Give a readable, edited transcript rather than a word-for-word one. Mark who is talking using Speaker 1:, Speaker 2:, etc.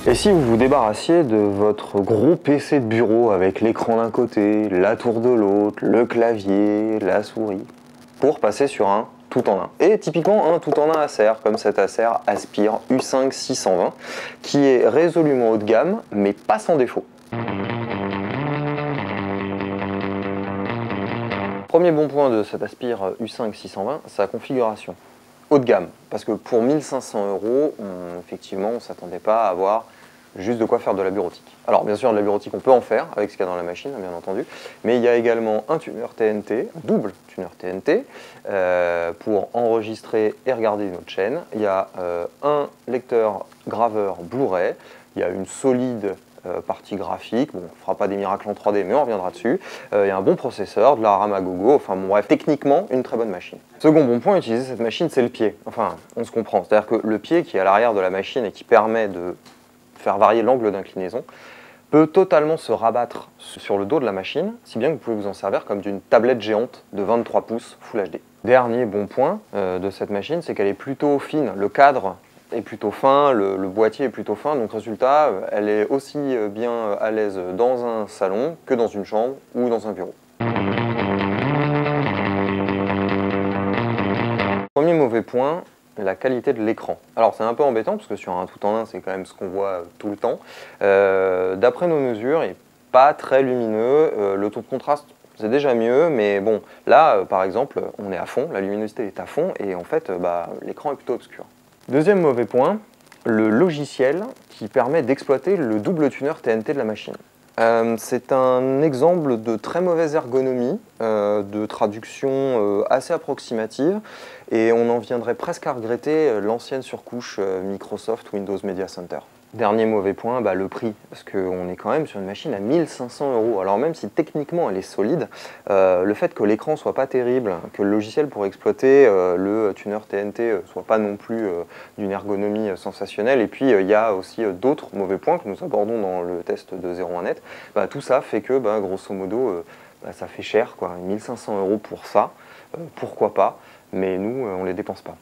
Speaker 1: Et si vous vous débarrassiez de votre gros PC de bureau avec l'écran d'un côté, la tour de l'autre, le clavier, la souris, pour passer sur un tout en un. Et typiquement un tout en un Acer, comme cet Acer Aspire U5 620, qui est résolument haut de gamme, mais pas sans défaut. Premier bon point de cet Aspire U5 620, sa configuration. Haut de gamme, parce que pour 1500 €, effectivement, on ne s'attendait pas à avoir juste de quoi faire de la bureautique. Alors bien sûr, de la bureautique, on peut en faire avec ce qu'il y a dans la machine, bien entendu, mais il y a également un tuner TNT, un double tuner TNT, pour enregistrer et regarder une autre chaîne. Il y a un lecteur graveur Blu-ray, il y a une solide partie graphique, bon, on ne fera pas des miracles en 3D, mais on reviendra dessus. Il y a un bon processeur, de la RAM à gogo, enfin bon, bref, techniquement, une très bonne machine. Second bon point, utiliser cette machine, c'est le pied. Enfin, on se comprend, c'est-à-dire que le pied qui est à l'arrière de la machine et qui permet de faire varier l'angle d'inclinaison, peut totalement se rabattre sur le dos de la machine, si bien que vous pouvez vous en servir comme d'une tablette géante de 23 pouces Full HD. Dernier bon point de cette machine, c'est qu'elle est plutôt fine. Le cadre est plutôt fin, le boîtier est plutôt fin, donc résultat, elle est aussi bien à l'aise dans un salon que dans une chambre ou dans un bureau. Premier mauvais point, la qualité de l'écran. Alors c'est un peu embêtant parce que sur un tout en un, c'est quand même ce qu'on voit tout le temps. D'après nos mesures, il n'est pas très lumineux. Le taux de contraste, c'est déjà mieux, mais bon, là par exemple, on est à fond, la luminosité est à fond et en fait, l'écran est plutôt obscur. Deuxième mauvais point, le logiciel qui permet d'exploiter le double tuner TNT de la machine. C'est un exemple de très mauvaise ergonomie, de traduction assez approximative, et on en viendrait presque à regretter l'ancienne surcouche Microsoft Windows Media Center. Dernier mauvais point, le prix, parce qu'on est quand même sur une machine à 1500 €. Alors même si techniquement elle est solide, le fait que l'écran soit pas terrible, que le logiciel pour exploiter le tuner TNT soit pas non plus d'une ergonomie sensationnelle, et puis il y a aussi d'autres mauvais points que nous abordons dans le test de 01net, tout ça fait que grosso modo ça fait cher, quoi. 1500 € pour ça, pourquoi pas, mais nous on les dépense pas.